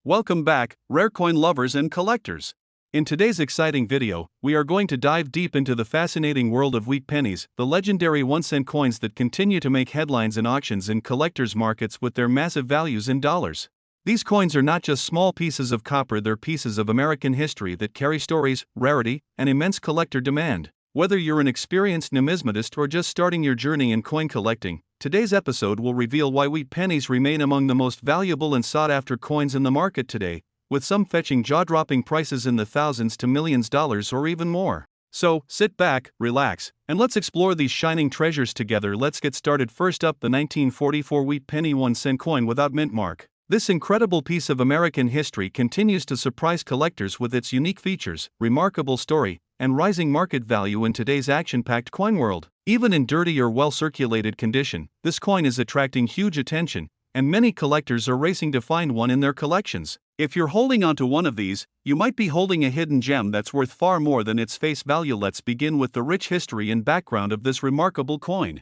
Welcome back, rare coin lovers and collectors. In today's exciting video, we are going to dive deep into the fascinating world of wheat pennies, the legendary 1-cent coins that continue to make headlines in auctions and collectors' markets with their massive values in dollars. These coins are not just small pieces of copper, they're pieces of American history that carry stories, rarity, and immense collector demand. Whether you're an experienced numismatist or just starting your journey in coin collecting, today's episode will reveal why wheat pennies remain among the most valuable and sought-after coins in the market today, with some fetching jaw-dropping prices in the thousands to millions dollars or even more. So, sit back, relax, and let's explore these shining treasures together. Let's get started. First up, the 1944 wheat penny 1-cent coin without mint mark. This incredible piece of American history continues to surprise collectors with its unique features, remarkable story, and rising market value in today's action-packed coin world. Even in dirty or well-circulated condition, this coin is attracting huge attention, and many collectors are racing to find one in their collections. If you're holding onto one of these, you might be holding a hidden gem that's worth far more than its face value. Let's begin with the rich history and background of this remarkable coin.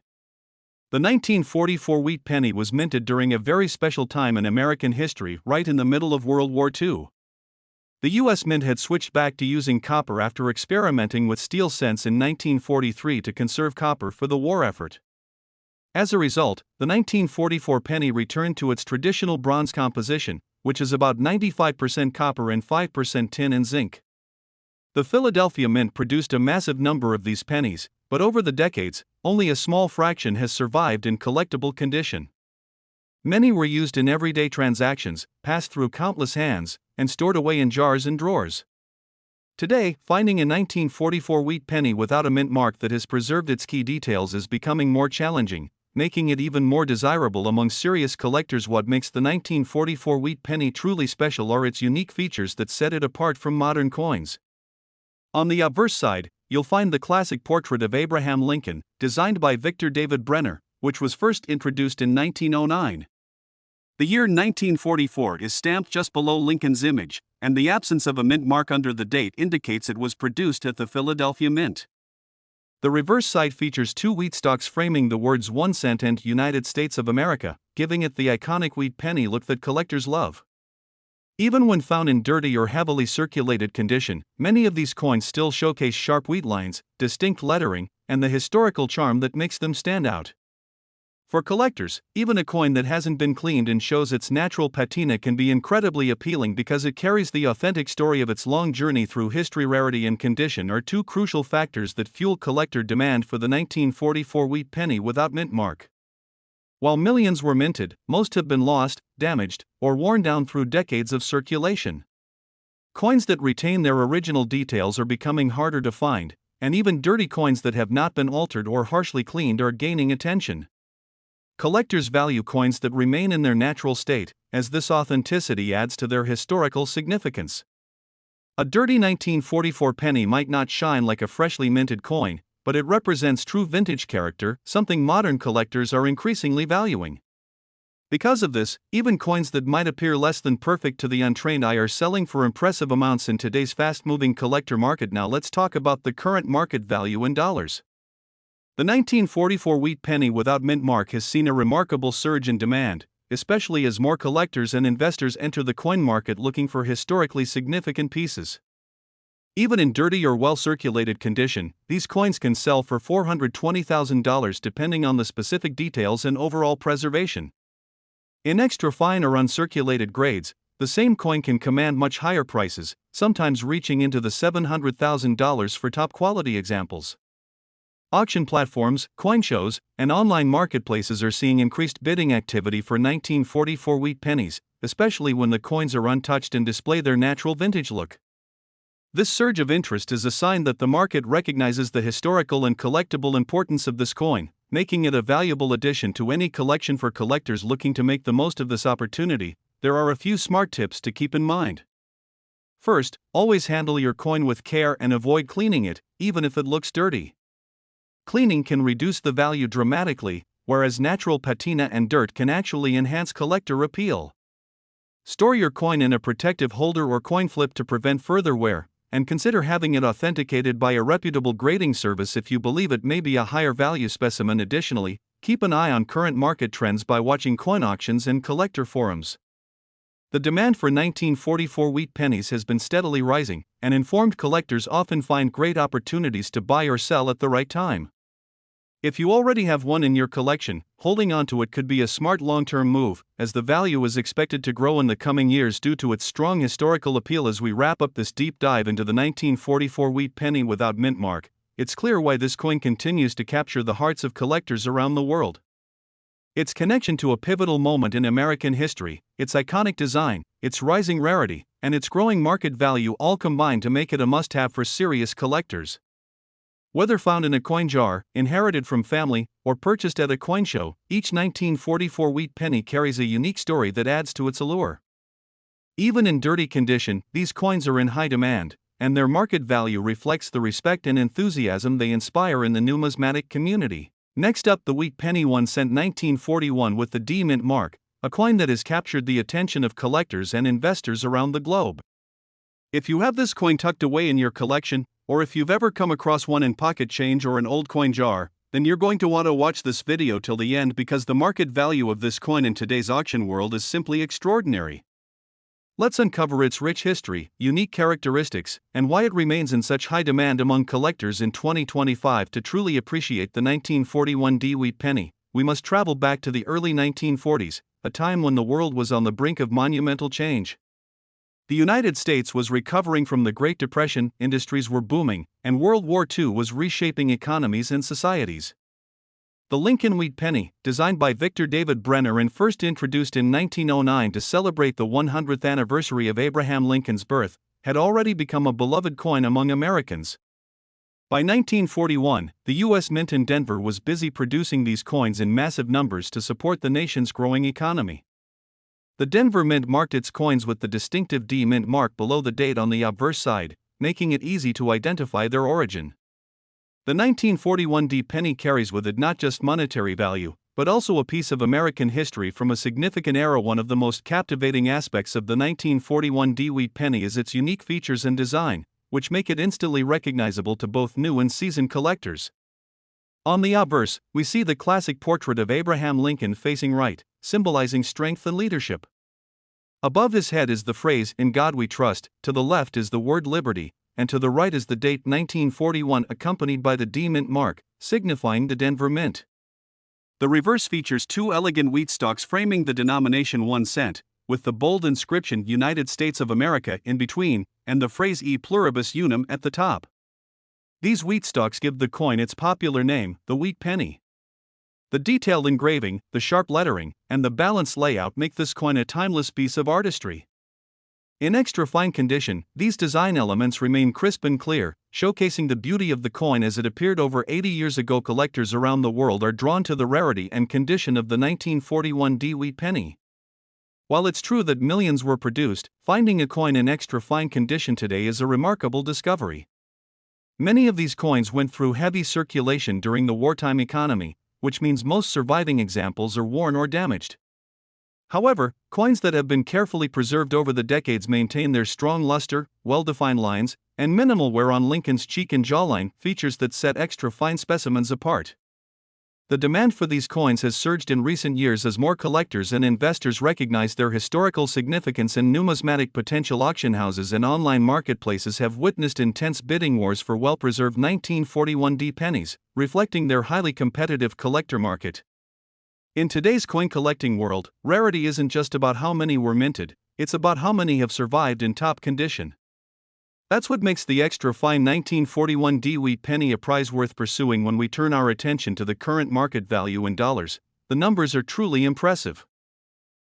The 1944 wheat penny was minted during a very special time in American history, right in the middle of World War II. The U.S. Mint had switched back to using copper after experimenting with steel cents in 1943 to conserve copper for the war effort. As a result, the 1944 penny returned to its traditional bronze composition, which is about 95% copper and 5% tin and zinc. The Philadelphia Mint produced a massive number of these pennies, but over the decades, only a small fraction has survived in collectible condition. Many were used in everyday transactions, passed through countless hands, and stored away in jars and drawers. Today, finding a 1944 wheat penny without a mint mark that has preserved its key details is becoming more challenging, making it even more desirable among serious collectors. What makes the 1944 wheat penny truly special are its unique features that set it apart from modern coins. On the obverse side, you'll find the classic portrait of Abraham Lincoln, designed by Victor David Brenner, which was first introduced in 1909. The year 1944 is stamped just below Lincoln's image, and the absence of a mint mark under the date indicates it was produced at the Philadelphia Mint. The reverse side features two wheat stalks framing the words 1 cent and United States of America, giving it the iconic wheat penny look that collectors love. Even when found in dirty or heavily circulated condition, many of these coins still showcase sharp wheat lines, distinct lettering, and the historical charm that makes them stand out. For collectors, even a coin that hasn't been cleaned and shows its natural patina can be incredibly appealing because it carries the authentic story of its long journey through history. Rarity and condition are two crucial factors that fuel collector demand for the 1944 wheat penny without mint mark. While millions were minted, most have been lost, damaged, or worn down through decades of circulation. Coins that retain their original details are becoming harder to find, and even dirty coins that have not been altered or harshly cleaned are gaining attention. Collectors value coins that remain in their natural state, as this authenticity adds to their historical significance. A dirty 1944 penny might not shine like a freshly minted coin, but it represents true vintage character, something modern collectors are increasingly valuing. Because of this, even coins that might appear less than perfect to the untrained eye are selling for impressive amounts in today's fast-moving collector market. Now let's talk about the current market value in dollars. The 1944 wheat penny without mint mark has seen a remarkable surge in demand, especially as more collectors and investors enter the coin market looking for historically significant pieces. Even in dirty or well-circulated condition, these coins can sell for $420,000 depending on the specific details and overall preservation. In extra fine or uncirculated grades, the same coin can command much higher prices, sometimes reaching into the $700,000 for top-quality examples. Auction platforms, coin shows, and online marketplaces are seeing increased bidding activity for 1944 wheat pennies, especially when the coins are untouched and display their natural vintage look. This surge of interest is a sign that the market recognizes the historical and collectible importance of this coin, making it a valuable addition to any collection. For collectors looking to make the most of this opportunity, there are a few smart tips to keep in mind. First, always handle your coin with care and avoid cleaning it, even if it looks dirty. Cleaning can reduce the value dramatically, whereas natural patina and dirt can actually enhance collector appeal. Store your coin in a protective holder or coin flip to prevent further wear, and consider having it authenticated by a reputable grading service if you believe it may be a higher value specimen. Additionally, keep an eye on current market trends by watching coin auctions and collector forums. The demand for 1944 wheat pennies has been steadily rising, and informed collectors often find great opportunities to buy or sell at the right time. If you already have one in your collection, holding onto it could be a smart long-term move, as the value is expected to grow in the coming years due to its strong historical appeal. As we wrap up this deep dive into the 1944 wheat penny without mint mark, it's clear why this coin continues to capture the hearts of collectors around the world. Its connection to a pivotal moment in American history, its iconic design, its rising rarity, and its growing market value all combine to make it a must-have for serious collectors. Whether found in a coin jar, inherited from family, or purchased at a coin show, each 1944 wheat penny carries a unique story that adds to its allure. Even in dirty condition, these coins are in high demand, and their market value reflects the respect and enthusiasm they inspire in the numismatic community. Next up, the wheat penny 1 cent 1941 with the D mint mark, a coin that has captured the attention of collectors and investors around the globe. If you have this coin tucked away in your collection, or if you've ever come across one in pocket change or an old coin jar, then you're going to want to watch this video till the end, because the market value of this coin in today's auction world is simply extraordinary. Let's uncover its rich history, unique characteristics, and why it remains in such high demand among collectors in 2025. To truly appreciate the 1941 D wheat penny, we must travel back to the early 1940s, a time when the world was on the brink of monumental change. The United States was recovering from the Great Depression, industries were booming, and World War II was reshaping economies and societies. The Lincoln wheat penny, designed by Victor David Brenner and first introduced in 1909 to celebrate the 100th anniversary of Abraham Lincoln's birth, had already become a beloved coin among Americans. By 1941, the U.S. Mint in Denver was busy producing these coins in massive numbers to support the nation's growing economy. The Denver Mint marked its coins with the distinctive D mint mark below the date on the obverse side, making it easy to identify their origin. The 1941 D penny carries with it not just monetary value, but also a piece of American history from a significant era. One of the most captivating aspects of the 1941 D wheat penny is its unique features and design, which make it instantly recognizable to both new and seasoned collectors. On the obverse, we see the classic portrait of Abraham Lincoln facing right, symbolizing strength and leadership. Above his head is the phrase, "In God We Trust," to the left is the word liberty, and to the right is the date 1941 accompanied by the D mint mark, signifying the Denver Mint. The reverse features two elegant wheat stalks framing the denomination 1 cent, with the bold inscription United States of America in between, and the phrase E pluribus unum at the top. These wheat stalks give the coin its popular name, the wheat penny. The detailed engraving, the sharp lettering, and the balanced layout make this coin a timeless piece of artistry. In extra fine condition, these design elements remain crisp and clear, showcasing the beauty of the coin as it appeared over 80 years ago. Collectors around the world are drawn to the rarity and condition of the 1941 D wheat penny. While it's true that millions were produced, finding a coin in extra fine condition today is a remarkable discovery. Many of these coins went through heavy circulation during the wartime economy, which means most surviving examples are worn or damaged. However, coins that have been carefully preserved over the decades maintain their strong luster, well-defined lines, and minimal wear on Lincoln's cheek and jawline, features that set extra fine specimens apart. The demand for these coins has surged in recent years as more collectors and investors recognize their historical significance, and numismatic potential. Auction houses and online marketplaces have witnessed intense bidding wars for well-preserved 1941 D pennies, reflecting their highly competitive collector market. In today's coin collecting world, rarity isn't just about how many were minted, it's about how many have survived in top condition. That's what makes the extra fine 1941 D wheat penny a prize worth pursuing. When we turn our attention to the current market value in dollars, the numbers are truly impressive.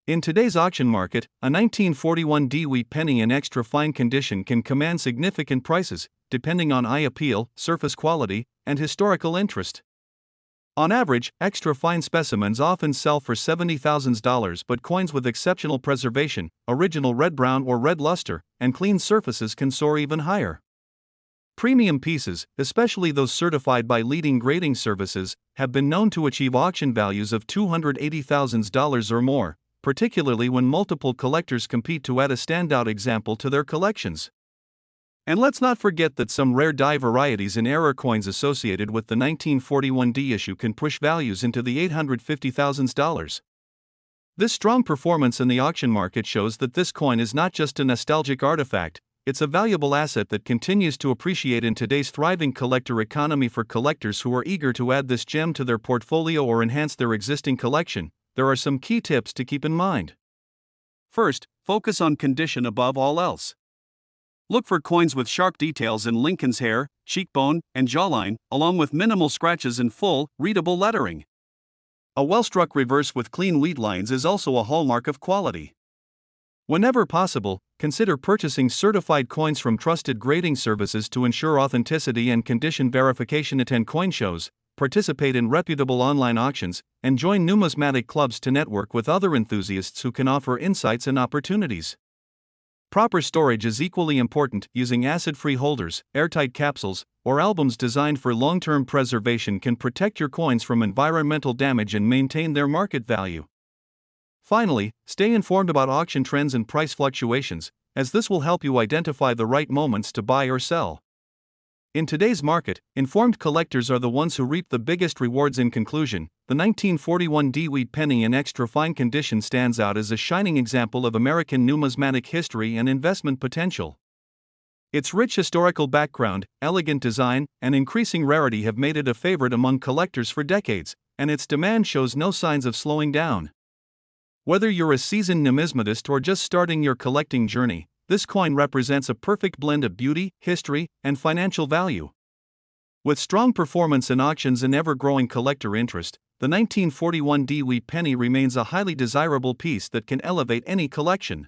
In today's auction market, a 1941 D wheat penny in extra fine condition can command significant prices, depending on eye appeal, surface quality, and historical interest. On average, extra fine specimens often sell for $70,000, but coins with exceptional preservation, original red brown or red luster, and clean surfaces can soar even higher. Premium pieces, especially those certified by leading grading services, have been known to achieve auction values of $280,000 or more, particularly when multiple collectors compete to add a standout example to their collections. And let's not forget that some rare die varieties and error coins associated with the 1941 D issue can push values into the $850,000. This strong performance in the auction market shows that this coin is not just a nostalgic artifact, it's a valuable asset that continues to appreciate in today's thriving collector economy. For collectors who are eager to add this gem to their portfolio or enhance their existing collection, there are some key tips to keep in mind. First, focus on condition above all else. Look for coins with sharp details in Lincoln's hair, cheekbone, and jawline, along with minimal scratches and full, readable lettering. A well-struck reverse with clean wheat lines is also a hallmark of quality. Whenever possible, consider purchasing certified coins from trusted grading services to ensure authenticity and condition verification. Attend coin shows, participate in reputable online auctions, and join numismatic clubs to network with other enthusiasts who can offer insights and opportunities. Proper storage is equally important. Using acid-free holders, airtight capsules, or albums designed for long-term preservation can protect your coins from environmental damage and maintain their market value. Finally, stay informed about auction trends and price fluctuations, as this will help you identify the right moments to buy or sell. In today's market, informed collectors are the ones who reap the biggest rewards. In conclusion, the 1941 Wheat penny in extra fine condition stands out as a shining example of American numismatic history and investment potential. Its rich historical background, elegant design, and increasing rarity have made it a favorite among collectors for decades, and its demand shows no signs of slowing down. Whether you're a seasoned numismatist or just starting your collecting journey, this coin represents a perfect blend of beauty, history, and financial value. With strong performance in auctions and ever-growing collector interest, the 1941 Wheat penny remains a highly desirable piece that can elevate any collection.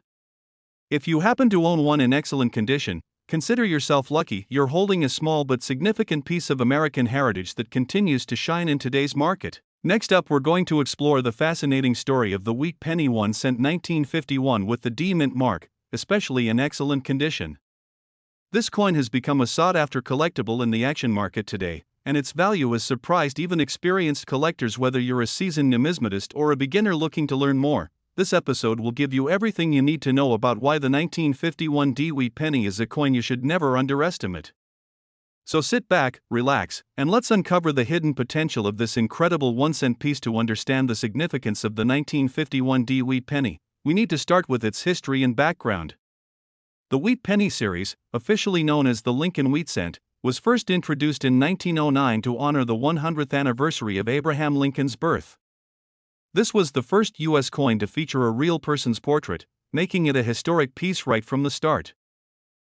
If you happen to own one in excellent condition, consider yourself lucky. You're holding a small but significant piece of American heritage that continues to shine in today's market. Next up, we're going to explore the fascinating story of the Wheat penny 1 cent 1951 with the D mint mark, especially in excellent condition. This coin has become a sought-after collectible in the auction market today, and its value has surprised even experienced collectors. Whether you're a seasoned numismatist or a beginner looking to learn more, this episode will give you everything you need to know about why the 1951 Wheat penny is a coin you should never underestimate. So sit back, relax, and let's uncover the hidden potential of this incredible 1-cent piece. To understand the significance of the 1951 Wheat penny, we need to start with its history and background. The Wheat penny series, officially known as the Lincoln Wheat Cent, was first introduced in 1909 to honor the 100th anniversary of Abraham Lincoln's birth. This was the first U.S. coin to feature a real person's portrait, making it a historic piece right from the start.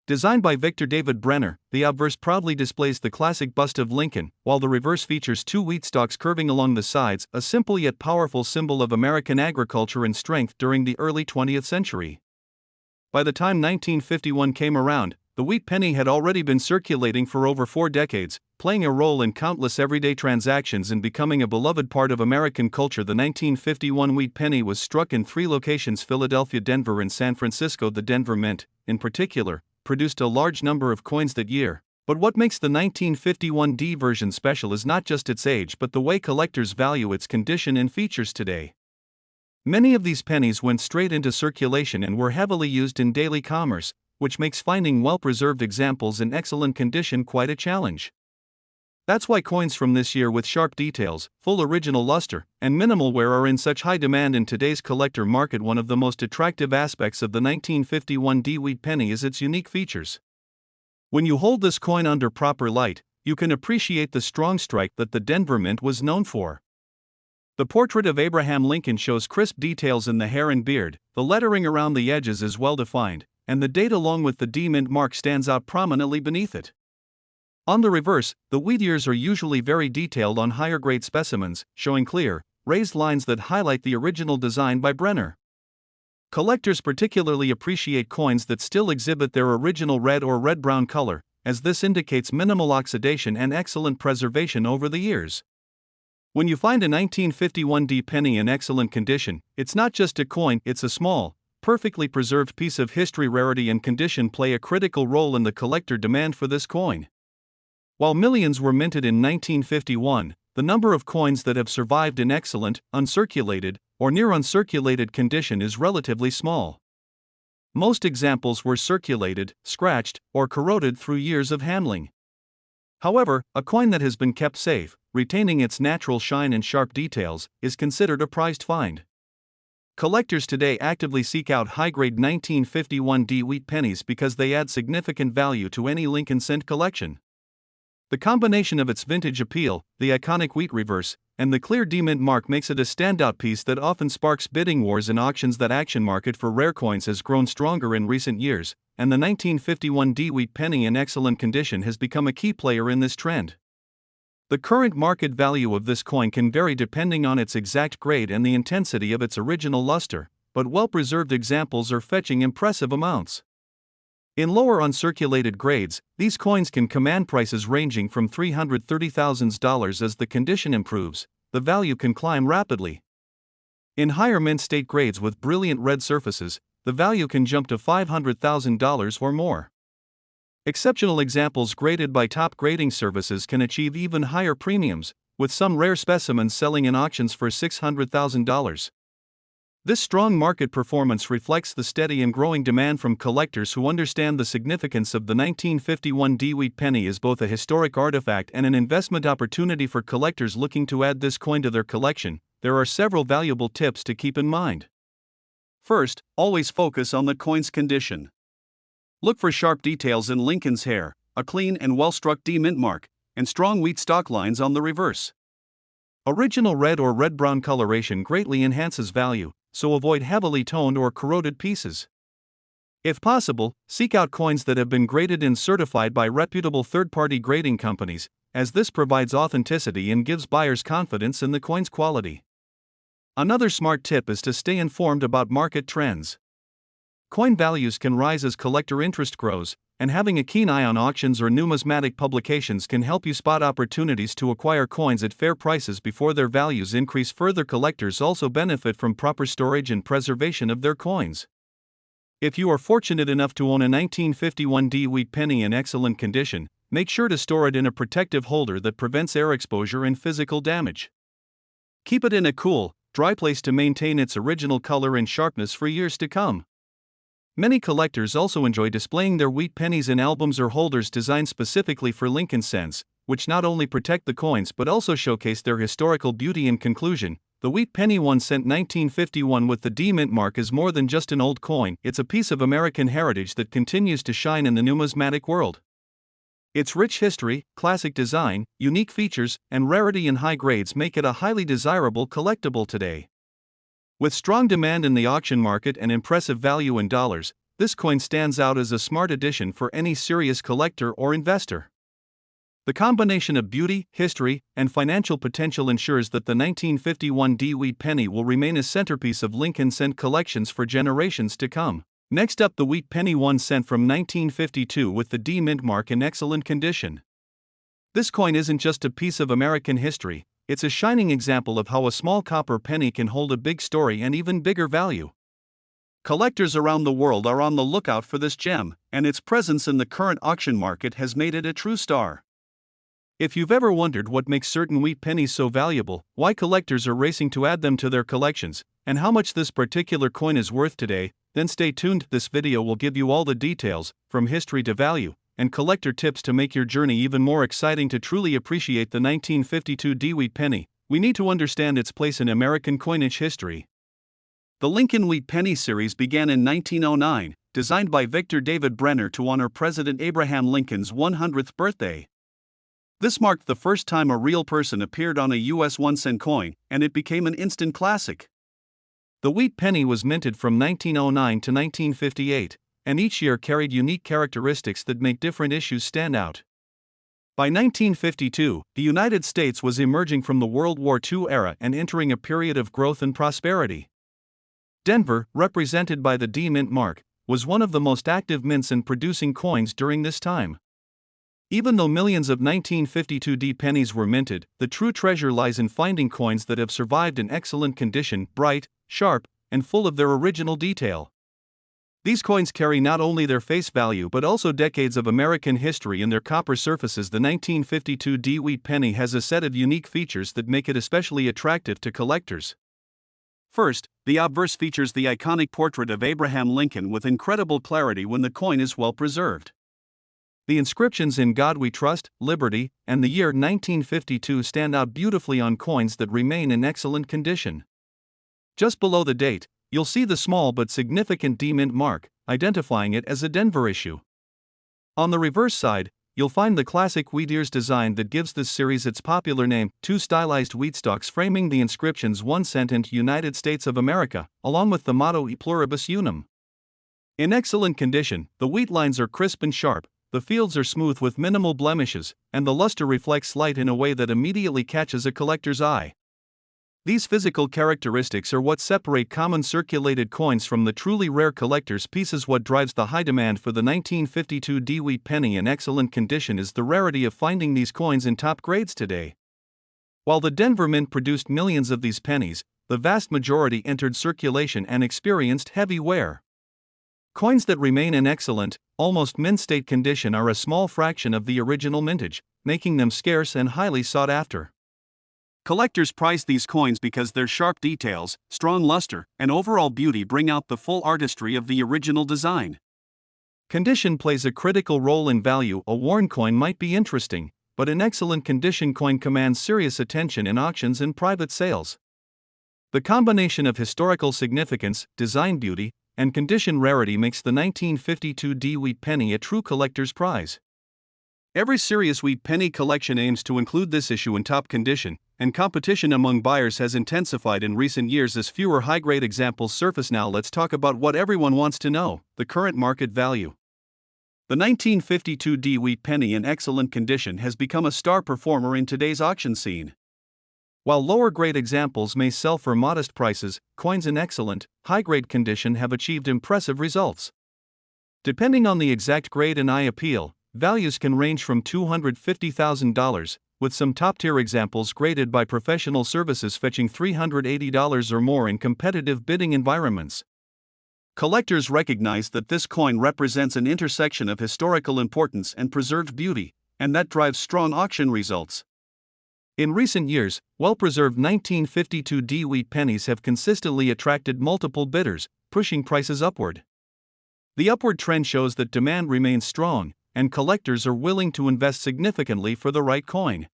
Designed by Victor David Brenner, the obverse proudly displays the classic bust of Lincoln, while the reverse features two wheat stalks curving along the sides, a simple yet powerful symbol of American agriculture and strength during the early 20th century. By the time 1951 came around, the Wheat penny had already been circulating for over 4 decades, playing a role in countless everyday transactions and becoming a beloved part of American culture. The 1951 Wheat penny was struck in 3 locations: Philadelphia, Denver, and San Francisco. The Denver Mint, in particular, produced a large number of coins that year. But what makes the 1951 version special is not just its age but the way collectors value its condition and features today. Many of these pennies went straight into circulation and were heavily used in daily commerce, which makes finding well-preserved examples in excellent condition quite a challenge. That's why coins from this year with sharp details, full original luster, and minimal wear are in such high demand in today's collector market. One of the most attractive aspects of the 1951 Wheat penny is its unique features. When you hold this coin under proper light, you can appreciate the strong strike that the Denver Mint was known for. The portrait of Abraham Lincoln shows crisp details in the hair and beard, the lettering around the edges is well defined, and the date along with the D mint mark stands out prominently beneath it. On the reverse, the wheat ears are usually very detailed on higher grade specimens, showing clear, raised lines that highlight the original design by Brenner. Collectors particularly appreciate coins that still exhibit their original red or red-brown color, as this indicates minimal oxidation and excellent preservation over the years. When you find a 1951 penny in excellent condition, it's not just a coin, it's a small, perfectly preserved piece of history. Rarity and condition play a critical role in the collector demand for this coin. While millions were minted in 1951, the number of coins that have survived in excellent, uncirculated, or near uncirculated condition is relatively small. Most examples were circulated, scratched, or corroded through years of handling. However, a coin that has been kept safe, retaining its natural shine and sharp details, is considered a prized find. Collectors today actively seek out high-grade 1951D wheat pennies because they add significant value to any Lincoln Cent collection. The combination of its vintage appeal, the iconic wheat reverse, and the clear D-mint mark makes it a standout piece that often sparks bidding wars in auctions. That action market for rare coins has grown stronger in recent years, and the 1951D wheat penny in excellent condition has become a key player in this trend. The current market value of this coin can vary depending on its exact grade and the intensity of its original luster, but well-preserved examples are fetching impressive amounts. In lower uncirculated grades, these coins can command prices ranging from $330,000. As the condition improves, the value can climb rapidly. In higher mint state grades with brilliant red surfaces, the value can jump to $500,000 or more. Exceptional examples graded by top grading services can achieve even higher premiums, with some rare specimens selling in auctions for $600,000. This strong market performance reflects the steady and growing demand from collectors who understand the significance of the 1951D wheat penny as both a historic artifact and an investment opportunity for collectors looking to add this coin to their collection. There are several valuable tips to keep in mind. First, always focus on the coin's condition. Look for sharp details in Lincoln's hair, a clean and well-struck D-mint mark, and strong wheat stock lines on the reverse. Original red or red-brown coloration greatly enhances value, so avoid heavily toned or corroded pieces. If possible, seek out coins that have been graded and certified by reputable third-party grading companies, as this provides authenticity and gives buyers confidence in the coin's quality. Another smart tip is to stay informed about market trends. Coin values can rise as collector interest grows, and having a keen eye on auctions or numismatic publications can help you spot opportunities to acquire coins at fair prices before their values increase further. Collectors also benefit from proper storage and preservation of their coins. If you are fortunate enough to own a 1951D wheat penny in excellent condition, make sure to store it in a protective holder that prevents air exposure and physical damage. Keep it in a cool, dry place to maintain its original color and sharpness for years to come. Many collectors also enjoy displaying their wheat pennies in albums or holders designed specifically for Lincoln Cents, which not only protect the coins but also showcase their historical beauty. In conclusion, the wheat penny 1 cent 1951 with the D-mint mark is more than just an old coin, it's a piece of American heritage that continues to shine in the numismatic world. Its rich history, classic design, unique features, and rarity in high grades make it a highly desirable collectible today. With strong demand in the auction market and impressive value in dollars, this coin stands out as a smart addition for any serious collector or investor. The combination of beauty, history, and financial potential ensures that the 1951D wheat penny will remain a centerpiece of Lincoln Cent collections for generations to come. Next up, the wheat penny 1 cent from 1952 with the D-mint mark in excellent condition. This coin isn't just a piece of American history, it's a shining example of how a small copper penny can hold a big story and even bigger value. Collectors around the world are on the lookout for this gem, and its presence in the current auction market has made it a true star. If you've ever wondered what makes certain wheat pennies so valuable, why collectors are racing to add them to their collections, and how much this particular coin is worth today, then stay tuned. This video will give you all the details, from history to value, and collector tips to make your journey even more exciting. To truly appreciate the 1952D wheat penny, we need to understand its place in American coinage history. The Lincoln Wheat Penny series began in 1909, designed by Victor David Brenner to honor President Abraham Lincoln's 100th birthday. This marked the first time a real person appeared on a U.S. 1-cent coin, and it became an instant classic. The wheat penny was minted from 1909 to 1958, and each year carried unique characteristics that make different issues stand out. By 1952, the United States was emerging from the World War II era and entering a period of growth and prosperity. Denver, represented by the D-mint mark, was one of the most active mints in producing coins during this time. Even though millions of 1952D pennies were minted, the true treasure lies in finding coins that have survived in excellent condition, bright, sharp, and full of their original detail. These coins carry not only their face value but also decades of American history in their copper surfaces. The 1952D wheat penny has a set of unique features that make it especially attractive to collectors. First, the obverse features the iconic portrait of Abraham Lincoln with incredible clarity when the coin is well preserved. The inscriptions "In God We Trust," "Liberty," and the year 1952 stand out beautifully on coins that remain in excellent condition. Just below the date, you'll see the small but significant D mint mark, identifying it as a Denver issue. On the reverse side, you'll find the classic wheat ears design that gives this series its popular name, two stylized wheat stalks framing the inscriptions 1 cent and United States of America, along with the motto E pluribus unum. In excellent condition, the wheat lines are crisp and sharp, the fields are smooth with minimal blemishes, and the luster reflects light in a way that immediately catches a collector's eye. These physical characteristics are what separate common circulated coins from the truly rare collector's pieces. What drives the high demand for the 1952 D wheat penny in excellent condition is the rarity of finding these coins in top grades today. While the Denver Mint produced millions of these pennies, the vast majority entered circulation and experienced heavy wear. Coins that remain in excellent, almost mint state condition are a small fraction of the original mintage, making them scarce and highly sought after. Collectors prize these coins because their sharp details, strong luster, and overall beauty bring out the full artistry of the original design. Condition plays a critical role in value. A worn coin might be interesting, but an excellent condition coin commands serious attention in auctions and private sales. The combination of historical significance, design beauty, and condition rarity makes the 1952 D wheat penny a true collector's prize. Every serious wheat penny collection aims to include this issue in top condition, and competition among buyers has intensified in recent years as fewer high-grade examples surface. Now let's talk about what everyone wants to know: the current market value. The 1952 D wheat penny in excellent condition has become a star performer in today's auction scene. While lower-grade examples may sell for modest prices, coins in excellent, high-grade condition have achieved impressive results. Depending on the exact grade and eye appeal, values can range from $250,000, with some top-tier examples graded by professional services fetching $380 or more in competitive bidding environments. Collectors recognize that this coin represents an intersection of historical importance and preserved beauty, and that drives strong auction results. In recent years, well-preserved 1952 D wheat pennies have consistently attracted multiple bidders, pushing prices upward. The upward trend shows that demand remains strong, and collectors are willing to invest significantly for the right coin.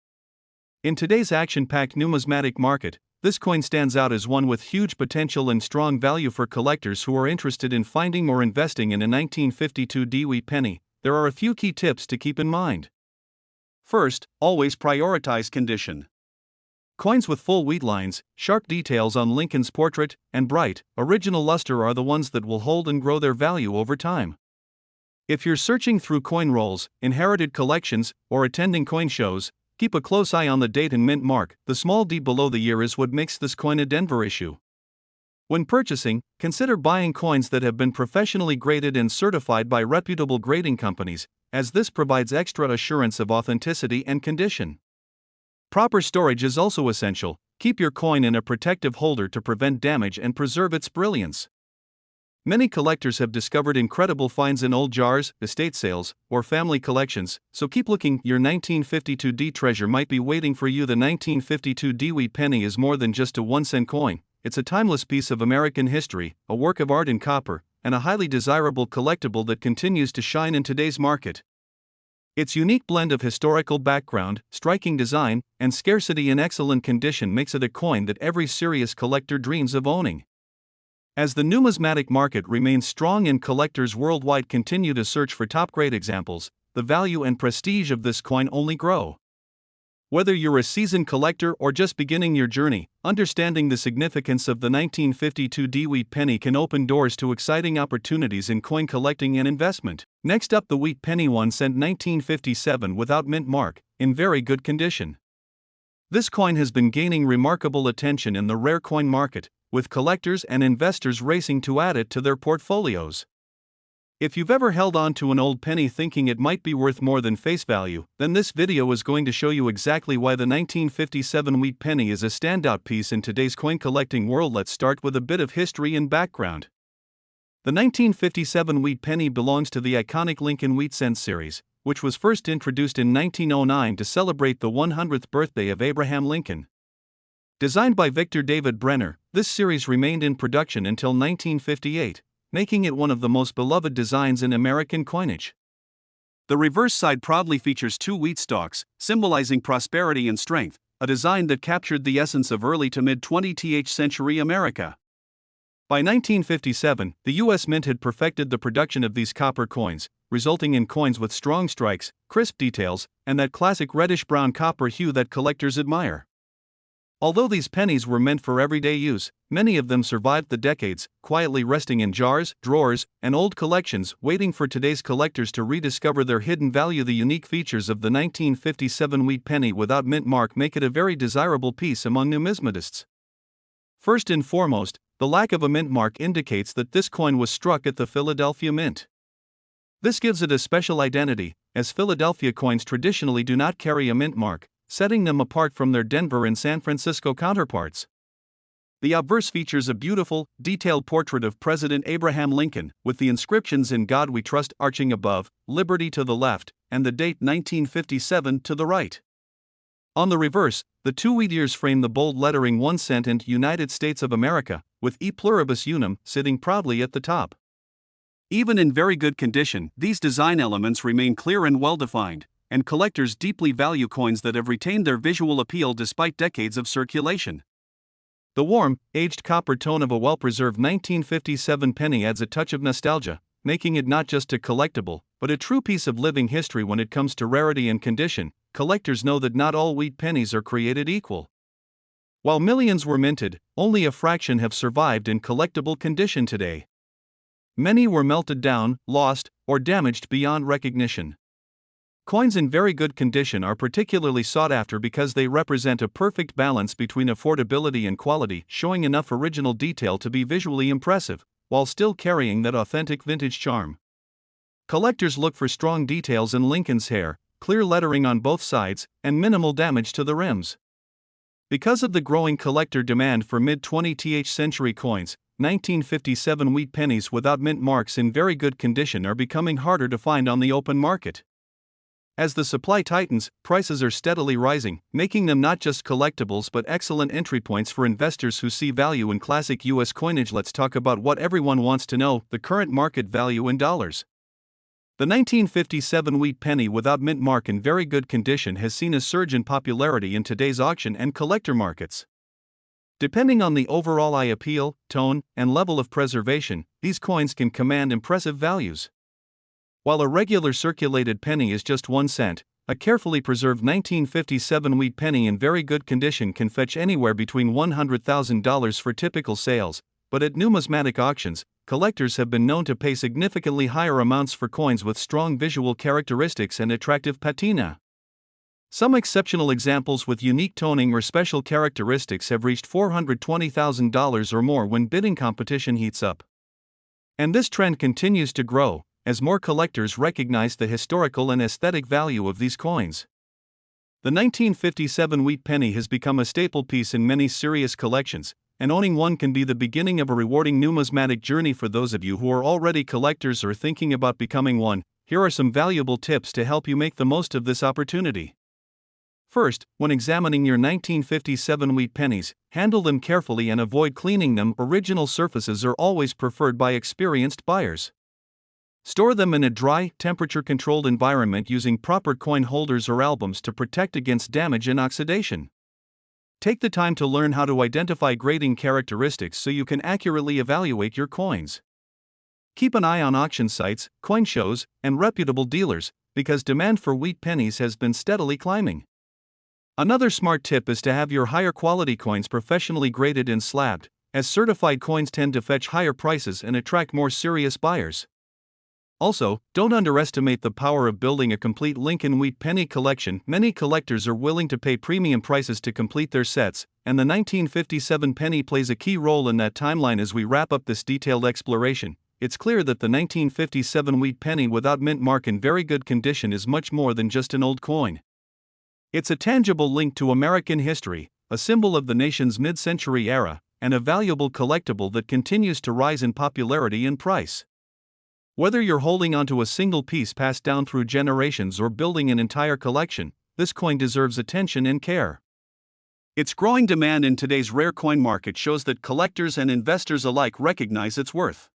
In today's action-packed numismatic market, this coin stands out as one with huge potential and strong value for collectors who are interested in finding or investing in a 1952 D wheat penny. There are a few key tips to keep in mind. First, always prioritize condition. Coins with full wheat lines, sharp details on Lincoln's portrait, and bright, original luster are the ones that will hold and grow their value over time. If you're searching through coin rolls, inherited collections, or attending coin shows, keep a close eye on the date and mint mark. The small d below the year is what makes this coin a Denver issue. When purchasing, consider buying coins that have been professionally graded and certified by reputable grading companies, as this provides extra assurance of authenticity and condition. Proper storage is also essential. Keep your coin in a protective holder to prevent damage and preserve its brilliance. Many collectors have discovered incredible finds in old jars, estate sales, or family collections, so keep looking. Your 1952 D treasure might be waiting for you. The 1952 D wheat penny is more than just a 1-cent coin. It's a timeless piece of American history, a work of art in copper, and a highly desirable collectible that continues to shine in today's market. Its unique blend of historical background, striking design, and scarcity in excellent condition makes it a coin that every serious collector dreams of owning. As the numismatic market remains strong and collectors worldwide continue to search for top-grade examples, the value and prestige of this coin only grow. Whether you're a seasoned collector or just beginning your journey, understanding the significance of the 1952 D wheat penny can open doors to exciting opportunities in coin collecting and investment. Next up, the wheat penny 1 cent 1957 without mint mark, in very good condition. This coin has been gaining remarkable attention in the rare coin market, with collectors and investors racing to add it to their portfolios. If you've ever held on to an old penny thinking it might be worth more than face value, then this video is going to show you exactly why the 1957 wheat penny is a standout piece in today's coin collecting world. Let's start with a bit of history and background. The 1957 wheat penny belongs to the iconic Lincoln Wheat Cent series, which was first introduced in 1909 to celebrate the 100th birthday of Abraham Lincoln. Designed by Victor David Brenner, this series remained in production until 1958, making it one of the most beloved designs in American coinage. The reverse side proudly features two wheat stalks, symbolizing prosperity and strength, a design that captured the essence of early to mid-20th century America. By 1957, the U.S. Mint had perfected the production of these copper coins, resulting in coins with strong strikes, crisp details, and that classic reddish-brown copper hue that collectors admire. Although these pennies were meant for everyday use, many of them survived the decades, quietly resting in jars, drawers, and old collections, waiting for today's collectors to rediscover their hidden value. The unique features of the 1957 wheat penny without mint mark make it a very desirable piece among numismatists. First and foremost, the lack of a mint mark indicates that this coin was struck at the Philadelphia Mint. This gives it a special identity, as Philadelphia coins traditionally do not carry a mint mark, setting them apart from their Denver and San Francisco counterparts. The obverse features a beautiful, detailed portrait of President Abraham Lincoln, with the inscriptions "In God We Trust" arching above, "Liberty" to the left, and the date 1957 to the right. On the reverse, the two wheat ears frame the bold lettering 1 cent and United States of America, with E pluribus unum sitting proudly at the top. Even in very good condition, these design elements remain clear and well-defined, and collectors deeply value coins that have retained their visual appeal despite decades of circulation. The warm, aged copper tone of a well-preserved 1957 penny adds a touch of nostalgia, making it not just a collectible, but a true piece of living history. When it comes to rarity and condition, collectors know that not all wheat pennies are created equal. While millions were minted, only a fraction have survived in collectible condition today. Many were melted down, lost, or damaged beyond recognition. Coins in very good condition are particularly sought after because they represent a perfect balance between affordability and quality, showing enough original detail to be visually impressive, while still carrying that authentic vintage charm. Collectors look for strong details in Lincoln's hair, clear lettering on both sides, and minimal damage to the rims. Because of the growing collector demand for mid-20th century coins, 1957 wheat pennies without mint marks in very good condition are becoming harder to find on the open market. As the supply tightens, prices are steadily rising, making them not just collectibles but excellent entry points for investors who see value in classic U.S. coinage. Let's talk about what everyone wants to know: the current market value in dollars. The 1957 wheat penny without mint mark in very good condition has seen a surge in popularity in today's auction and collector markets. Depending on the overall eye appeal, tone, and level of preservation, these coins can command impressive values. While a regular circulated penny is just 1 cent, a carefully preserved 1957 wheat penny in very good condition can fetch anywhere between $100,000 for typical sales, but at numismatic auctions, collectors have been known to pay significantly higher amounts for coins with strong visual characteristics and attractive patina. Some exceptional examples with unique toning or special characteristics have reached $420,000 or more when bidding competition heats up. And this trend continues to grow, as more collectors recognize the historical and aesthetic value of these coins. The 1957 wheat penny has become a staple piece in many serious collections, and owning one can be the beginning of a rewarding numismatic journey. For those of you who are already collectors or thinking about becoming one, here are some valuable tips to help you make the most of this opportunity. First, when examining your 1957 wheat pennies, handle them carefully and avoid cleaning them. Original surfaces are always preferred by experienced buyers. Store them in a dry, temperature-controlled environment using proper coin holders or albums to protect against damage and oxidation. Take the time to learn how to identify grading characteristics so you can accurately evaluate your coins. Keep an eye on auction sites, coin shows, and reputable dealers, because demand for wheat pennies has been steadily climbing. Another smart tip is to have your higher quality coins professionally graded and slabbed, as certified coins tend to fetch higher prices and attract more serious buyers. Also, don't underestimate the power of building a complete Lincoln wheat penny collection. Many collectors are willing to pay premium prices to complete their sets, and the 1957 penny plays a key role in that timeline. As we wrap up this detailed exploration, it's clear that the 1957 wheat penny without mint mark in very good condition is much more than just an old coin. It's a tangible link to American history, a symbol of the nation's mid-century era, and a valuable collectible that continues to rise in popularity and price. Whether you're holding onto a single piece passed down through generations or building an entire collection, this coin deserves attention and care. Its growing demand in today's rare coin market shows that collectors and investors alike recognize its worth.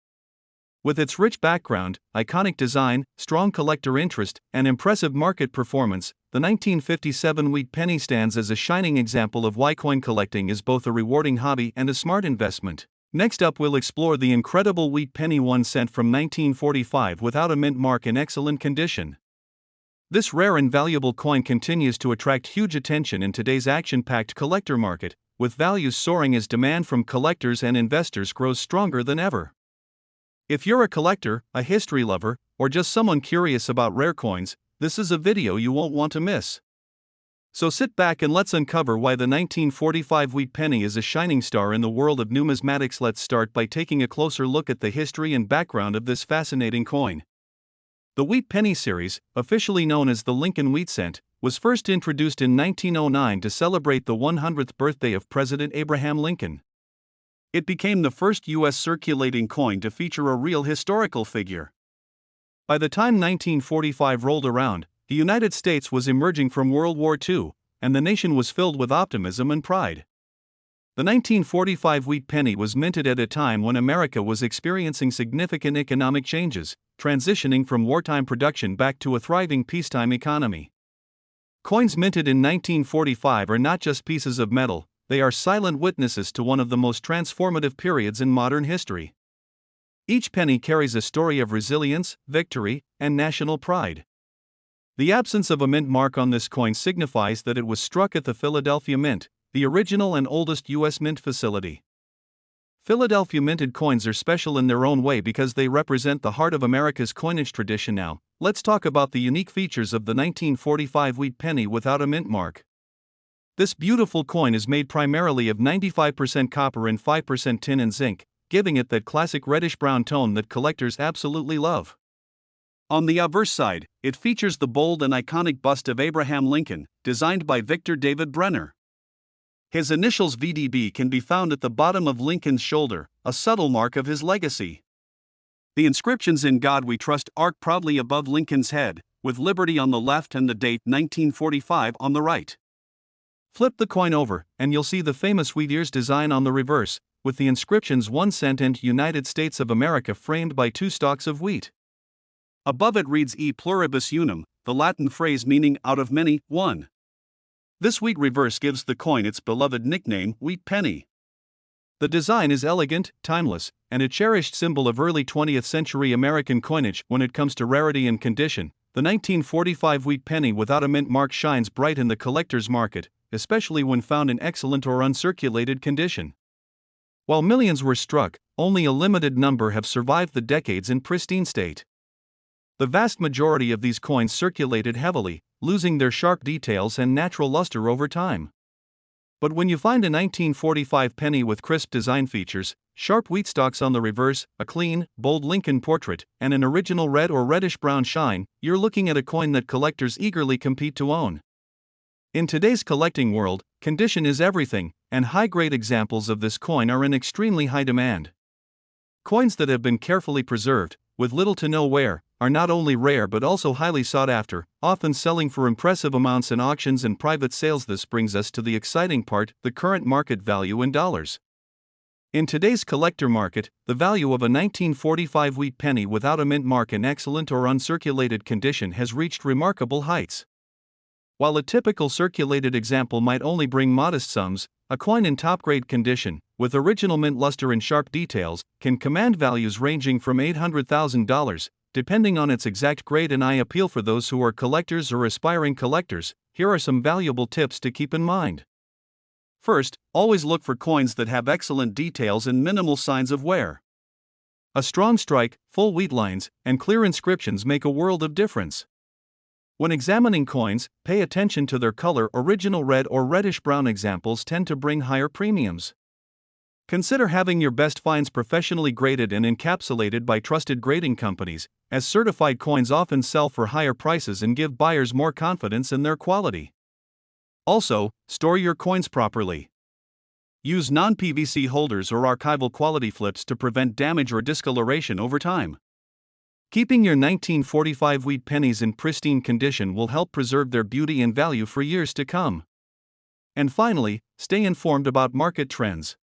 With its rich background, iconic design, strong collector interest, and impressive market performance, the 1957 wheat penny stands as a shining example of why coin collecting is both a rewarding hobby and a smart investment. Next up, we'll explore the incredible wheat penny 1 cent from 1945 without a mint mark in excellent condition. This rare and valuable coin continues to attract huge attention in today's action-packed collector market, with values soaring as demand from collectors and investors grows stronger than ever. If you're a collector, a history lover, or just someone curious about rare coins, this is a video you won't want to miss. So sit back and let's uncover why the 1945 wheat penny is a shining star in the world of numismatics. Let's start by taking a closer look at the history and background of this fascinating coin. The wheat penny series, officially known as the Lincoln wheat cent, was first introduced in 1909 to celebrate the 100th birthday of President Abraham Lincoln. It became the first U.S. circulating coin to feature a real historical figure. By the time 1945 rolled around, the United States was emerging from World War II, and the nation was filled with optimism and pride. The 1945 wheat penny was minted at a time when America was experiencing significant economic changes, transitioning from wartime production back to a thriving peacetime economy. Coins minted in 1945 are not just pieces of metal, they are silent witnesses to one of the most transformative periods in modern history. Each penny carries a story of resilience, victory, and national pride. The absence of a mint mark on this coin signifies that it was struck at the Philadelphia Mint, the original and oldest U.S. mint facility. Philadelphia minted coins are special in their own way because they represent the heart of America's coinage tradition. Now, let's talk about the unique features of the 1945 wheat penny without a mint mark. This beautiful coin is made primarily of 95% copper and 5% tin and zinc, giving it that classic reddish-brown tone that collectors absolutely love. On the obverse side, it features the bold and iconic bust of Abraham Lincoln, designed by Victor David Brenner. His initials VDB can be found at the bottom of Lincoln's shoulder, a subtle mark of his legacy. The inscriptions "In God We Trust" arc proudly above Lincoln's head, with liberty on the left and the date 1945 on the right. Flip the coin over, and you'll see the famous wheat ears design on the reverse, with the inscriptions 1 cent and United States of America framed by 2 stalks of wheat. Above it reads E pluribus unum, the Latin phrase meaning out of many, one. This wheat reverse gives the coin its beloved nickname, wheat penny. The design is elegant, timeless, and a cherished symbol of early 20th century American coinage. When it comes to rarity and condition, the 1945 wheat penny without a mint mark shines bright in the collector's market, especially when found in excellent or uncirculated condition. While millions were struck, only a limited number have survived the decades in pristine state. The vast majority of these coins circulated heavily, losing their sharp details and natural luster over time. But when you find a 1945 penny with crisp design features, sharp wheat stalks on the reverse, a clean, bold Lincoln portrait, and an original red or reddish-brown shine, you're looking at a coin that collectors eagerly compete to own. In today's collecting world, condition is everything, and high-grade examples of this coin are in extremely high demand. Coins that have been carefully preserved, with little to no wear, are not only rare but also highly sought after, often selling for impressive amounts in auctions and private sales. This brings us to the exciting part, the current market value in dollars. In today's collector market, the value of a 1945 wheat penny without a mint mark in excellent or uncirculated condition has reached remarkable heights. While a typical circulated example might only bring modest sums, a coin in top-grade condition, with original mint luster and sharp details, can command values ranging from $800,000, depending on its exact grade. And I appeal for those who are collectors or aspiring collectors, here are some valuable tips to keep in mind. First, always look for coins that have excellent details and minimal signs of wear. A strong strike, full wheat lines, and clear inscriptions make a world of difference. When examining coins, pay attention to their color. Original red or reddish-brown examples tend to bring higher premiums. Consider having your best finds professionally graded and encapsulated by trusted grading companies, as certified coins often sell for higher prices and give buyers more confidence in their quality. Also, store your coins properly. Use non-PVC holders or archival quality flips to prevent damage or discoloration over time. Keeping your 1945 wheat pennies in pristine condition will help preserve their beauty and value for years to come. And finally, stay informed about market trends.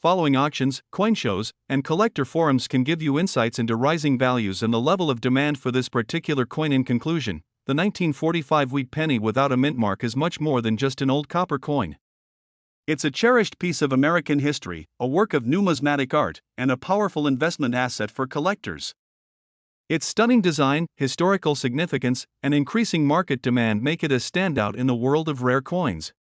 Following auctions, coin shows, and collector forums can give you insights into rising values and the level of demand for this particular coin. In conclusion, the 1945 wheat penny without a mint mark is much more than just an old copper coin. It's a cherished piece of American history, a work of numismatic art, and a powerful investment asset for collectors. Its stunning design, historical significance, and increasing market demand make it a standout in the world of rare coins.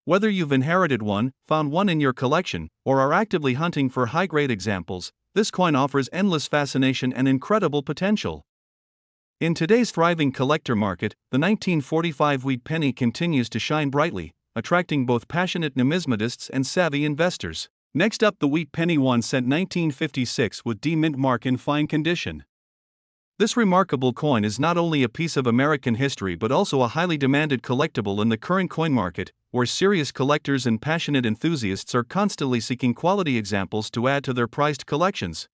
Whether you've inherited one, found one in your collection, or are actively hunting for high-grade examples, this coin offers endless fascination and incredible potential. In today's thriving collector market, the 1945 wheat penny continues to shine brightly, attracting both passionate numismatists and savvy investors. Next up, the wheat penny 1 cent 1956 with D mint mark in fine condition. This remarkable coin is not only a piece of American history but also a highly demanded collectible in the current coin market, where serious collectors and passionate enthusiasts are constantly seeking quality examples to add to their prized collections.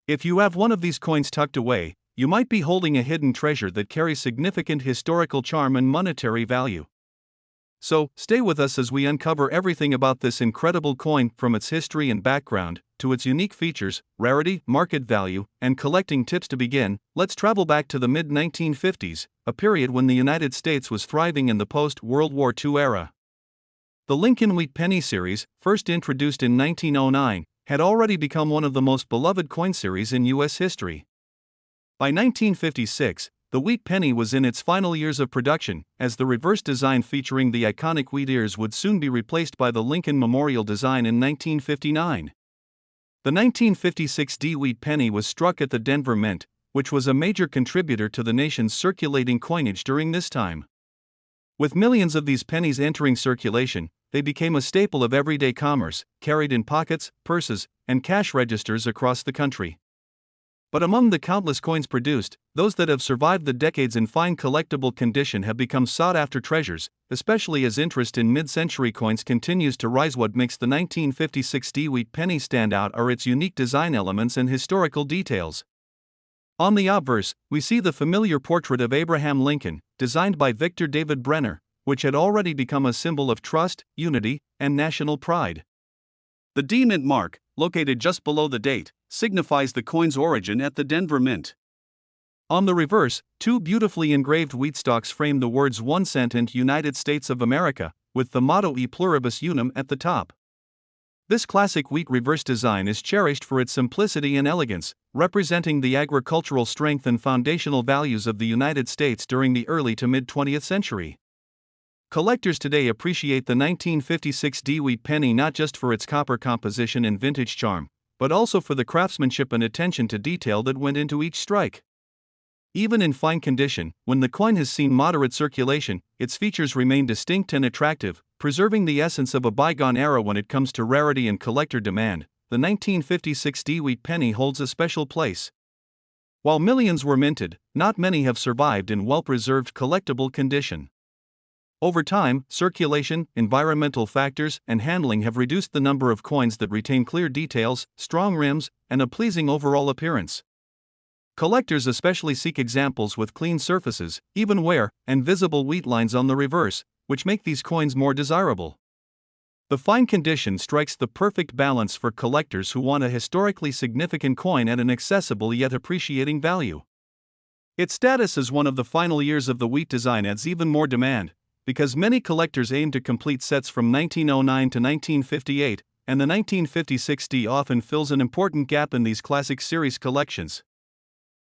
If you have one of these coins tucked away, you might be holding a hidden treasure that carries significant historical charm and monetary value. So, stay with us as we uncover everything about this incredible coin, from its history and background to its unique features, rarity, market value, and collecting tips. To begin, let's travel back to the mid-1950s, a period when the United States was thriving in the post-World War II era. The Lincoln Wheat Penny series, first introduced in 1909, had already become one of the most beloved coin series in U.S. history. By 1956, the wheat penny was in its final years of production, as the reverse design featuring the iconic wheat ears would soon be replaced by the Lincoln Memorial design in 1959. The 1956 D wheat penny was struck at the Denver Mint, which was a major contributor to the nation's circulating coinage during this time. With millions of these pennies entering circulation, they became a staple of everyday commerce, carried in pockets, purses, and cash registers across the country. But among the countless coins produced, those that have survived the decades in fine collectible condition have become sought-after treasures, especially as interest in mid-century coins continues to rise. What makes the 1956 D wheat penny stand out are its unique design elements and historical details. On the obverse, we see the familiar portrait of Abraham Lincoln, designed by Victor David Brenner, which had already become a symbol of trust, unity, and national pride. The D mint mark, located just below the date, signifies the coin's origin at the Denver Mint. On the reverse, two beautifully engraved wheat stalks frame the words 1 cent and United States of America, with the motto E pluribus unum at the top. This classic wheat reverse design is cherished for its simplicity and elegance, representing the agricultural strength and foundational values of the United States during the early to mid-20th century. Collectors today appreciate the 1956 D wheat penny not just for its copper composition and vintage charm, but also for the craftsmanship and attention to detail that went into each strike. Even in fine condition, when the coin has seen moderate circulation, its features remain distinct and attractive, preserving the essence of a bygone era. When it comes to rarity and collector demand, the 1956 D wheat penny holds a special place. While millions were minted, not many have survived in well-preserved collectible condition. Over time, circulation, environmental factors, and handling have reduced the number of coins that retain clear details, strong rims, and a pleasing overall appearance. Collectors especially seek examples with clean surfaces, even wear, and visible wheat lines on the reverse, which make these coins more desirable. The fine condition strikes the perfect balance for collectors who want a historically significant coin at an accessible yet appreciating value. Its status as one of the final years of the wheat design adds even more demand, because many collectors aim to complete sets from 1909 to 1958, and the 1956 D often fills an important gap in these classic series collections.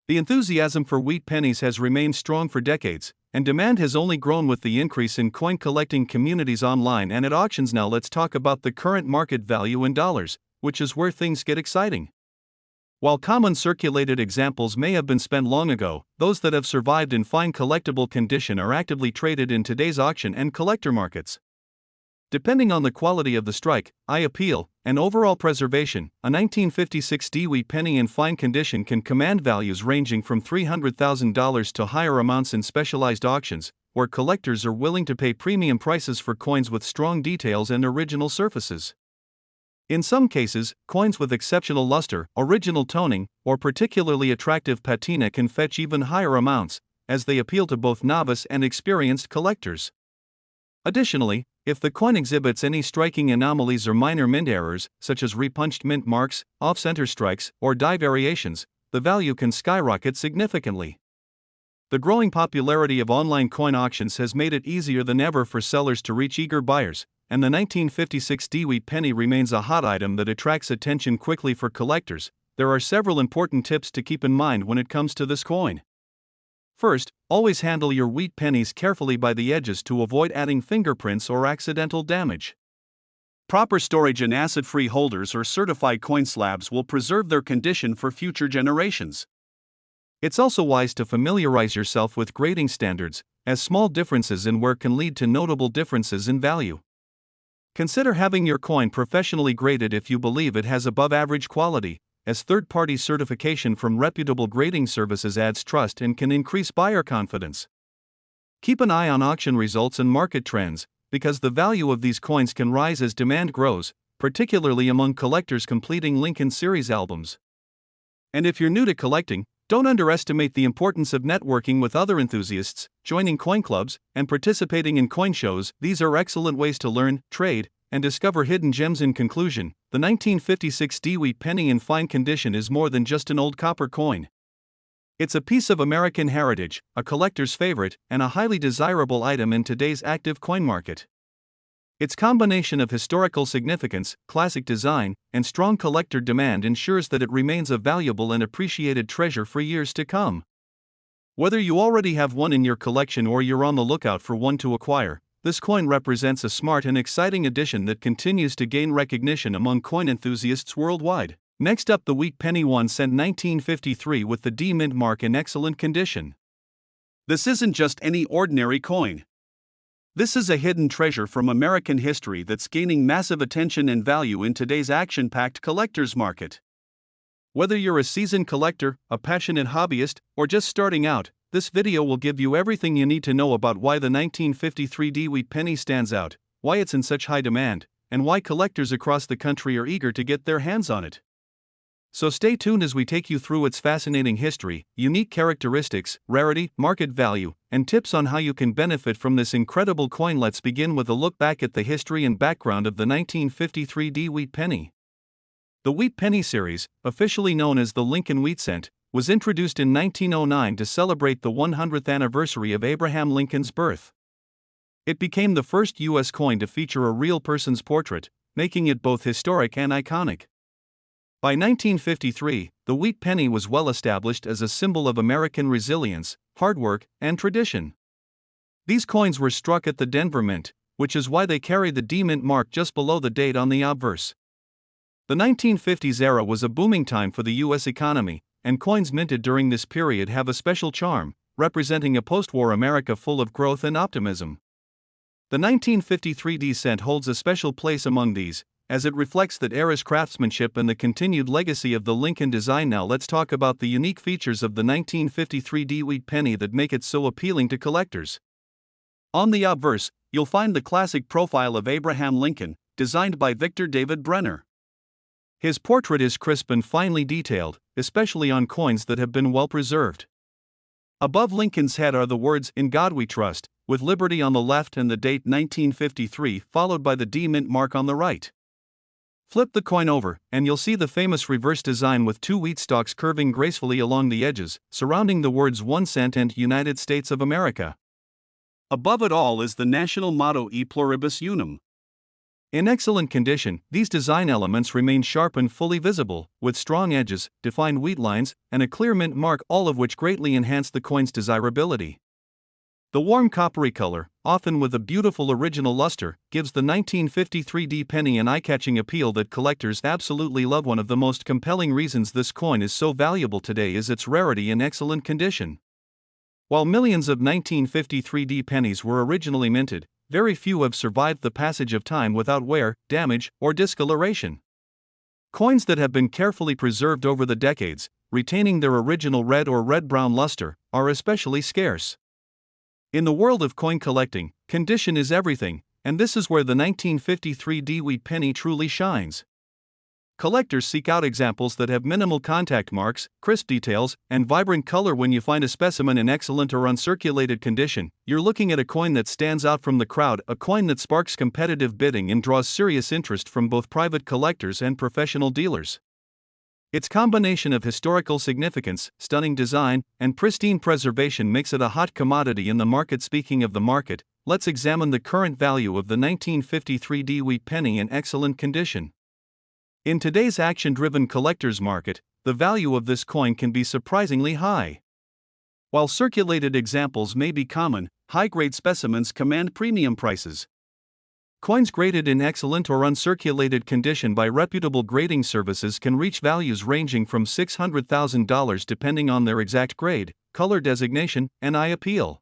The enthusiasm for wheat pennies has remained strong for decades, and demand has only grown with the increase in coin collecting communities online and at auctions. Now let's talk about the current market value in dollars, which is where things get exciting. While common circulated examples may have been spent long ago, those that have survived in fine collectible condition are actively traded in today's auction and collector markets. Depending on the quality of the strike, eye appeal, and overall preservation, a 1956 D wheat penny in fine condition can command values ranging from $300,000 to higher amounts in specialized auctions, where collectors are willing to pay premium prices for coins with strong details and original surfaces. In some cases, coins with exceptional luster, original toning, or particularly attractive patina can fetch even higher amounts, as they appeal to both novice and experienced collectors. Additionally, if the coin exhibits any striking anomalies or minor mint errors, such as repunched mint marks, off-center strikes, or die variations, the value can skyrocket significantly. The growing popularity of online coin auctions has made it easier than ever for sellers to reach eager buyers, and the 1956 D-Wheat penny remains a hot item that attracts attention quickly for collectors. There are several important tips to keep in mind when it comes to this coin. First, always handle your wheat pennies carefully by the edges to avoid adding fingerprints or accidental damage. Proper storage in acid-free holders or certified coin slabs will preserve their condition for future generations. It's also wise to familiarize yourself with grading standards, as small differences in wear can lead to notable differences in value. Consider having your coin professionally graded if you believe it has above-average quality, as third-party certification from reputable grading services adds trust and can increase buyer confidence. Keep an eye on auction results and market trends, because the value of these coins can rise as demand grows, particularly among collectors completing Lincoln Series albums. And if you're new to collecting, don't underestimate the importance of networking with other enthusiasts, joining coin clubs, and participating in coin shows. These are excellent ways to learn, trade, and discover hidden gems. In conclusion, the 1956 D-Wheat penny in fine condition is more than just an old copper coin. It's a piece of American heritage, a collector's favorite, and a highly desirable item in today's active coin market. Its combination of historical significance, classic design, and strong collector demand ensures that it remains a valuable and appreciated treasure for years to come. Whether you already have one in your collection or you're on the lookout for one to acquire, this coin represents a smart and exciting addition that continues to gain recognition among coin enthusiasts worldwide. Next up, the wheat penny 1 cent 1953 with the D mint mark in excellent condition. This isn't just any ordinary coin. This is a hidden treasure from American history that's gaining massive attention and value in today's action-packed collector's market. Whether you're a seasoned collector, a passionate hobbyist, or just starting out, this video will give you everything you need to know about why the 1953 D-Wheat penny stands out, why it's in such high demand, and why collectors across the country are eager to get their hands on it. So stay tuned as we take you through its fascinating history, unique characteristics, rarity, market value, and tips on how you can benefit from this incredible coin. Let's begin with a look back at the history and background of the 1953 D-Wheat penny. The wheat penny series, officially known as the Lincoln Wheat Cent, was introduced in 1909 to celebrate the 100th anniversary of Abraham Lincoln's birth. It became the first U.S. coin to feature a real person's portrait, making it both historic and iconic. By 1953, the wheat penny was well established as a symbol of American resilience, hard work, and tradition. These coins were struck at the Denver Mint, which is why they carry the D Mint mark just below the date on the obverse. The 1950s era was a booming time for the U.S. economy, and coins minted during this period have a special charm, representing a post-war America full of growth and optimism. The 1953 D cent holds a special place among these, as it reflects that era's craftsmanship and the continued legacy of the Lincoln design. Now let's talk about the unique features of the 1953 D-Wheat penny that make it so appealing to collectors. On the obverse, you'll find the classic profile of Abraham Lincoln, designed by Victor David Brenner. His portrait is crisp and finely detailed, especially on coins that have been well preserved. Above Lincoln's head are the words, "In God We Trust," with liberty on the left and the date 1953 followed by the D Mint mark on the right. Flip the coin over, and you'll see the famous reverse design with two wheat stalks curving gracefully along the edges, surrounding the words 1 cent and United States of America. Above it all is the national motto E Pluribus Unum. In excellent condition, these design elements remain sharp and fully visible, with strong edges, defined wheat lines, and a clear mint mark, all of which greatly enhance the coin's desirability. The warm coppery color, often with a beautiful original luster, gives the 1953 D penny an eye-catching appeal that collectors absolutely love. One of the most compelling reasons this coin is so valuable today is its rarity and excellent condition. While millions of 1953 D pennies were originally minted, very few have survived the passage of time without wear, damage, or discoloration. Coins that have been carefully preserved over the decades, retaining their original red or red-brown luster, are especially scarce. In the world of coin collecting, condition is everything, and this is where the 1953 D-Wheat penny truly shines. Collectors seek out examples that have minimal contact marks, crisp details, and vibrant color. When you find a specimen in excellent or uncirculated condition, you're looking at a coin that stands out from the crowd, a coin that sparks competitive bidding and draws serious interest from both private collectors and professional dealers. Its combination of historical significance, stunning design, and pristine preservation makes it a hot commodity in the market. Speaking of the market, let's examine the current value of the 1953 D wheat penny in excellent condition. In today's action-driven collector's market, the value of this coin can be surprisingly high. While circulated examples may be common, high-grade specimens command premium prices. Coins graded in excellent or uncirculated condition by reputable grading services can reach values ranging from $600,000 depending on their exact grade, color designation, and eye appeal.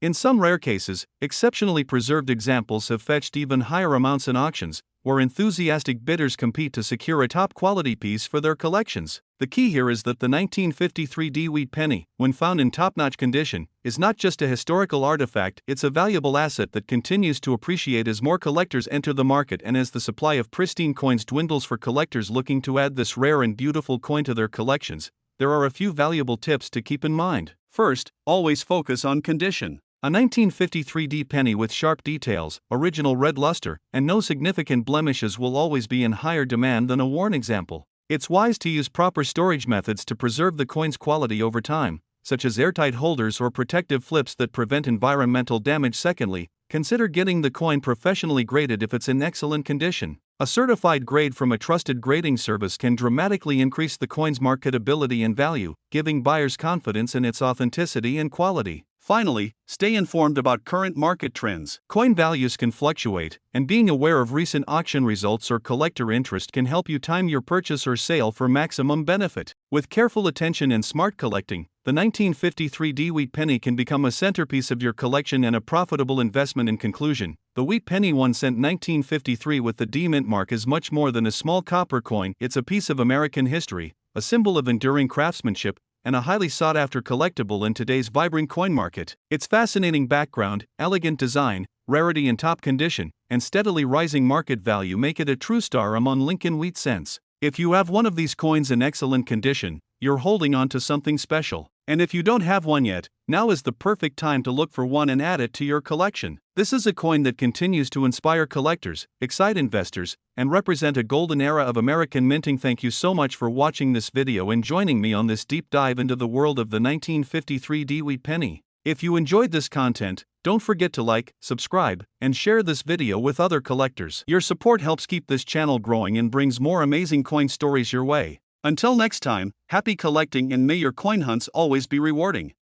In some rare cases, exceptionally preserved examples have fetched even higher amounts in auctions, where enthusiastic bidders compete to secure a top-quality piece for their collections. The key here is that the 1953 D wheat penny, when found in top-notch condition, is not just a historical artifact, it's a valuable asset that continues to appreciate as more collectors enter the market and as the supply of pristine coins dwindles for collectors looking to add this rare and beautiful coin to their collections. There are a few valuable tips to keep in mind. First, always focus on condition. A 1953 D penny with sharp details, original red luster, and no significant blemishes will always be in higher demand than a worn example. It's wise to use proper storage methods to preserve the coin's quality over time, such as airtight holders or protective flips that prevent environmental damage. Secondly, consider getting the coin professionally graded if it's in excellent condition. A certified grade from a trusted grading service can dramatically increase the coin's marketability and value, giving buyers confidence in its authenticity and quality. Finally, stay informed about current market trends. Coin values can fluctuate, and being aware of recent auction results or collector interest can help you time your purchase or sale for maximum benefit. With careful attention and smart collecting, the 1953 D wheat penny can become a centerpiece of your collection and a profitable investment. In conclusion, the wheat penny 1 cent 1953 with the D mint mark is much more than a small copper coin. It's a piece of American history, a symbol of enduring craftsmanship, and a highly sought-after collectible in today's vibrant coin market. Its fascinating background, elegant design, rarity in top condition, and steadily rising market value make it a true star among Lincoln wheat cents. If you have one of these coins in excellent condition, you're holding on to something special. And if you don't have one yet, now is the perfect time to look for one and add it to your collection. This is a coin that continues to inspire collectors, excite investors, and represent a golden era of American minting. Thank you so much for watching this video and joining me on this deep dive into the world of the 1953 D wheat penny. If you enjoyed this content, don't forget to like, subscribe, and share this video with other collectors. Your support helps keep this channel growing and brings more amazing coin stories your way. Until next time, happy collecting and may your coin hunts always be rewarding.